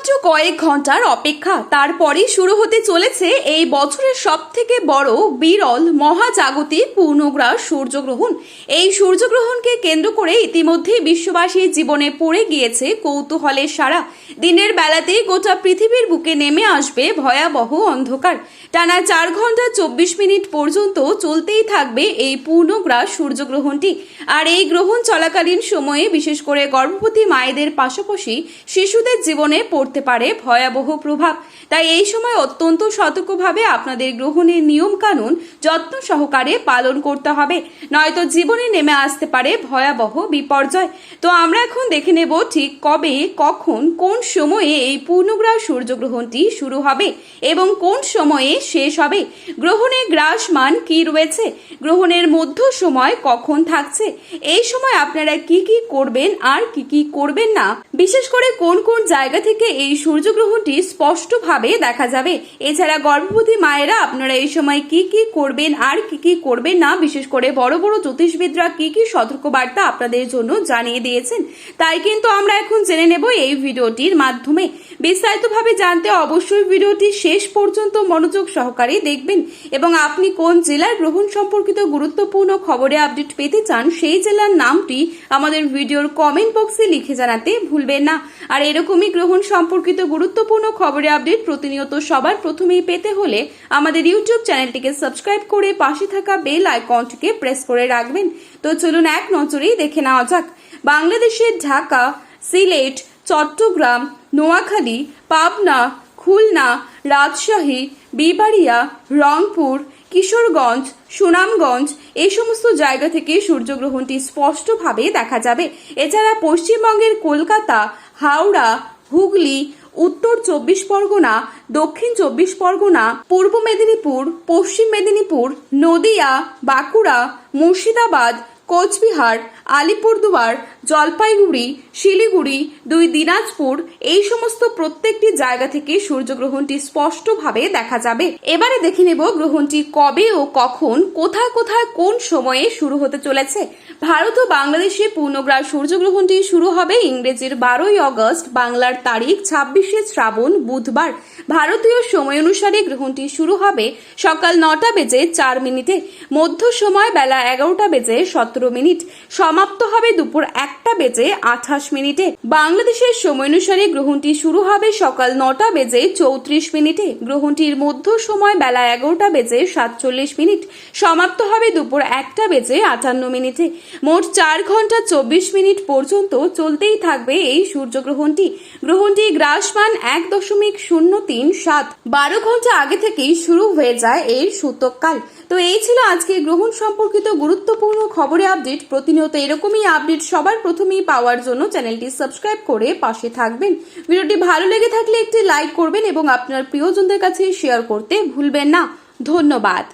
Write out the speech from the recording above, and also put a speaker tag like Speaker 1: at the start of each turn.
Speaker 1: মাত্র কয়েক ঘন্টার অপেক্ষা, তারপরেই শুরু হতে চলেছে এই বছরের সবথেকে বড় বিরল মহাজাগতিক পূর্ণগ্রাস সূর্যগ্রহণ। এই সূর্যগ্রহণকে কেন্দ্র করে ইতিমধ্যে বিশ্ববাসীর জীবনে পড়ে গিয়েছে কৌতূহলের সারা। দিনের বেলাতেই গোটা পৃথিবীর বুকে নেমে আসবে ভয়াবহ অন্ধকার। টানা 4 ঘন্টা 24 মিনিট পর্যন্ত চলতেই থাকবে এই পূর্ণগ্রাস সূর্যগ্রহণটি। আর এই গ্রহণ চলাকালীন সময়ে বিশেষ করে গর্ভবতী মায়েদের পাশাপাশি শিশুদের জীবনে পড়তে পারে ভয়াবহ প্রভাব। তাই এই সময় অত্যন্ত সতর্কভাবে আপনাদের গ্রহণের নিয়ম কানুন যত্ন সহকারে পালন করতে হবে, নয়তো জীবনে নেমে আসতে পারে ভয়াবহ বিপর্যয়। তো আমরা এখন দেখে নেব ঠিক কবে, কখন, কোন সময়ে এই পূর্ণগ্রাস সূর্যগ্রহণটি শুরু হবে এবং কোন সময়ে শেষ হবে। গ্রহণের গ্রাস মান কি রয়েছে, গ্রহণের মধ্য সময় কখন থাকছে, এই সময় আপনারা কি কি করবেন আর কি কি করবেন না, বিশেষ করে কোন কোন জায়গা থেকে এই সূর্যগ্রহণটি স্পষ্টভাবে দেখা যাবে। এছাড়া গর্ভবতী মায়েরা আপনারা এই সময় কি কি করবেন আর কি কি করবেন না, বিশেষ করে বড় বড় জ্যোতিষবিদরা কি কি সতর্কবার্তা আপনাদের জন্য জানিয়ে দিয়েছেন, তাই কিন্তু আমরা এখন জেনে নেব এই ভিডিওটির মাধ্যমে। বিস্তারিতভাবে জানতে অবশ্যই ভিডিওটি শেষ পর্যন্ত মনোযোগ সহকারে দেখবেন এবং আপনি কোন জেলার গ্রহণ সম্পর্কিত গুরুত্বপূর্ণ খবরে আপডেট পেতে চান সেই জেলার নামটি আমাদের ভিডিওর কমেন্ট বক্সে লিখে জানাতে ভুলবেন না। আর এরকমই গ্রহণ সম্পর্কিত গুরুত্বপূর্ণ খবরে আপডেট প্রতিনিয়ত সবার প্রথমেই পেতে হলে আমাদের ইউটিউব চ্যানেলটিকে সাবস্ক্রাইব করে পাশে থাকা বেল আইকনটিকে প্রেস করে রাখবেন। তো চলুন এক নজরেই দেখে নেওয়া যাক। বাংলাদেশের ঢাকা, সিলেট, চট্টগ্রাম, নোয়াখালী, পাবনা, খুলনা, রাজশাহী, বিবাড়িয়া, রংপুর, কিশোরগঞ্জ, সুনামগঞ্জ এই সমস্ত জায়গা থেকে সূর্যগ্রহণটি স্পষ্টভাবে দেখা যাবে। এছাড়া পশ্চিমবঙ্গের কলকাতা, হাওড়া, হুগলি, উত্তর 24 পরগনা, দক্ষিণ 24 পরগনা, পূর্ব মেদিনীপুর, পশ্চিম মেদিনীপুর, নদিয়া, বাঁকুড়া, মুর্শিদাবাদ, কোচবিহার, আলিপুরদুয়ার, জলপাইগুড়ি, শিলিগুড়ি, 2 দিনাজপুর এই সমস্ত প্রত্যেকটি জায়গা থেকে সূর্যগ্রহণটি স্পষ্টভাবে দেখা যাবে। এবারে দেখে নেব গ্রহণটি কবে ও কখন, কোথায় কোথায় কোন সময়ে শুরু হতে চলেছে। ভারত ও বাংলাদেশে পূর্ণগ্রাস সূর্যগ্রহণটি শুরু হবে ইংরেজির 12ই আগস্ট, বাংলার তারিখ 26শে শ্রাবণ, বুধবার। ভারতীয় সময় অনুসারে গ্রহণটি শুরু হবে সকাল 9টা বেজে 4 মিনিটে, মধ্য সময় বেলা 11টা বেজে 17 মিনিট, সমাপ্ত হবে দুপুর 1টা বেজে 28 মিনিটে। বাংলাদেশের সময় অনুসারে গ্রহণটি শুরু হবে সকাল 9টা বেজে 34 মিনিটে, গ্রহণটির মধ্য সময় বেলা 11টা বেজে 47 মিনিট, সমাপ্ত হবে দুপুর 1টা বেজে 58 মিনিটে। মোট 4 ঘন্টা 24 মিনিট পর্যন্ত চলতেই থাকবে এই সূর্যগ্রহণটি। গ্রহণটির গ্রাসমান 1.037। 12 ঘন্টা আগে থেকেই শুরু হয়ে যায় এর সূতককাল। তো এই ছিল আজকে গ্রহণ সম্পর্কিত গুরুত্বপূর্ণ খবরে আপডেট। প্রতিনিয়ত এরকমই আপডেট সবার প্রথমেই পাওয়ার জন্য চ্যানেলটি সাবস্ক্রাইব করে পাশে থাকবেন। ভিডিওটি ভালো লেগে থাকলে একটি লাইক করবেন এবং আপনার প্রিয়জনদের কাছে শেয়ার করতে ভুলবেন না। ধন্যবাদ।